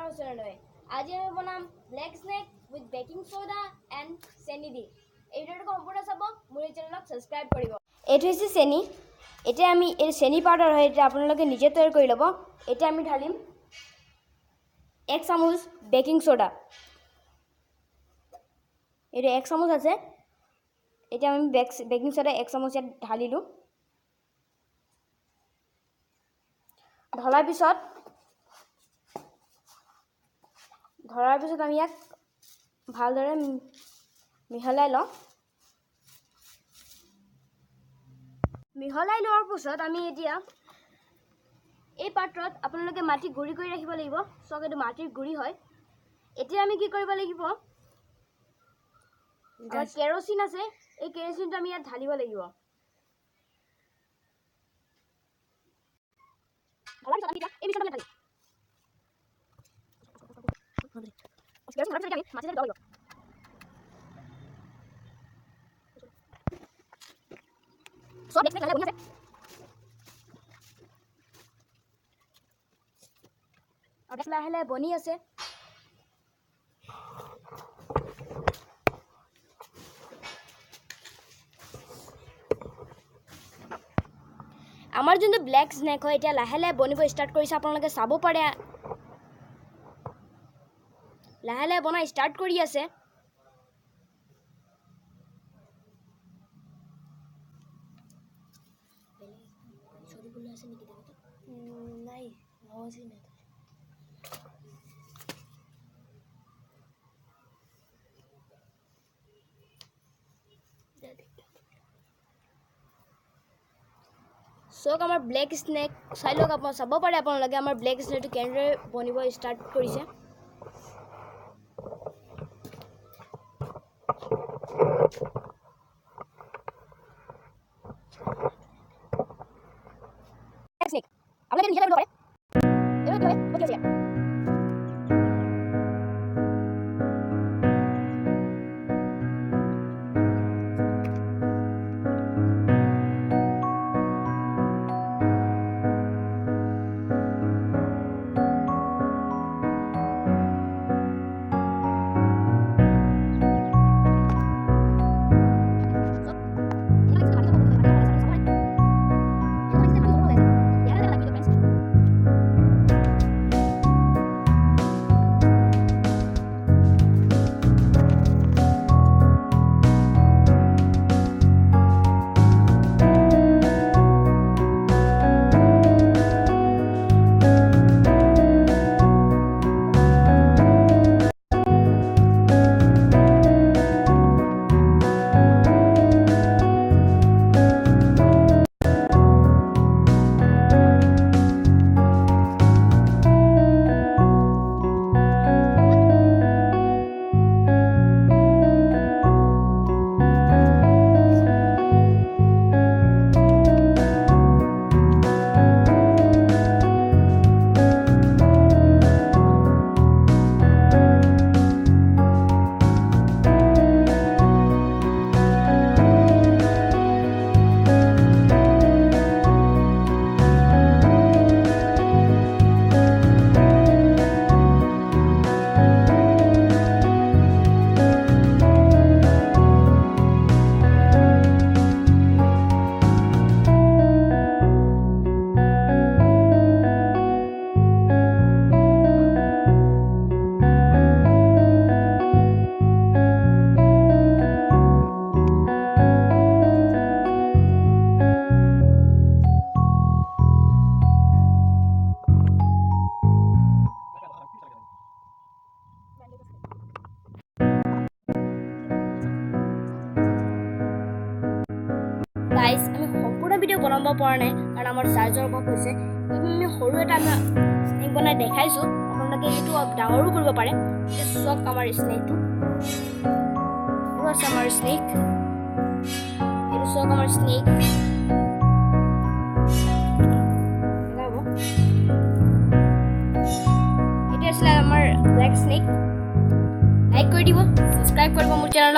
ওচৰলৈ আজি আমি বনাম black snack with baking soda and চেনি দি এই ভিডিঅ'টো সম্পূৰ্ণ চাব মোৰ চেনেলক সাবস্ক্ৰাইব কৰিব এইটো হৈছে চেনি এতিয়া আমি এই চেনি পাউডাৰ হয় এটা আপোনালোকে নিজে তৈয়াৰ কৰি ল'ব এতিয়া আমি ঢালিম 1 চামুচ বেকিং সোডা এটা 1 চামুচ আছে এতিয়া আমি বেকিং সোডা 1 চামুচ ঢালিলো ঢলাৰ পিছত আমি ইয়াক ভালদৰে মিহলাই লওঁ মিহলাই লোৱাৰ পিছত আমি এতিয়া এই পাত্ৰত আপোনালোকে মাটি গুৰি কৰি ৰাখিব লাগিব সক এটো মাটিৰ গুৰি হয় এতিয়া আমি কি কৰিব লাগিব কেৰোচিন আছে এই কেৰোচিনটো আমি ইয়াত ঢালিব লাগিব লাহে বনি আছে আমাৰ যোনটো ব্লেক স্নেক হয় এতিয়া লাহে বনিব ষ্টাৰ্ট কৰিছে আপোনালোকে চাব পাৰে লাহে বনা ষ্টাৰ্ট কৰি আছে নাই হওঁছি না সক আমাৰ ব্লেক স্নেক চাই লওক আপোনালোকে চাব পাৰে আপোনালোকে আমাৰ ব্লেক স্নেকটো কেনেদৰে বনিব ষ্টাৰ্ট কৰিছে স্নেক আপোনালোকে নিজে কৰিব পাৰে এবাৰ কি হৈছে গাইজ আমি সম্পূৰ্ণ ভিডিঅ' বনাব পৰা নাই কাৰণ আমাৰ চাৰ্জৰ অভাৱ হৈছে আমি সৰু এটা স্নেক বনাই দেখাইছোঁ আপোনালোকে এইটো ডাঙৰো কৰিব পাৰে চক আমাৰ স্নেকটো আৰু আছে আমাৰ স্নেক এইটো চক আমাৰ স্নেক এইটো আছিলে আমাৰ ব্লেক স্নেক লাইক কৰি দিব সাবস্ক্ৰাইব কৰিব মোৰ চেনেলক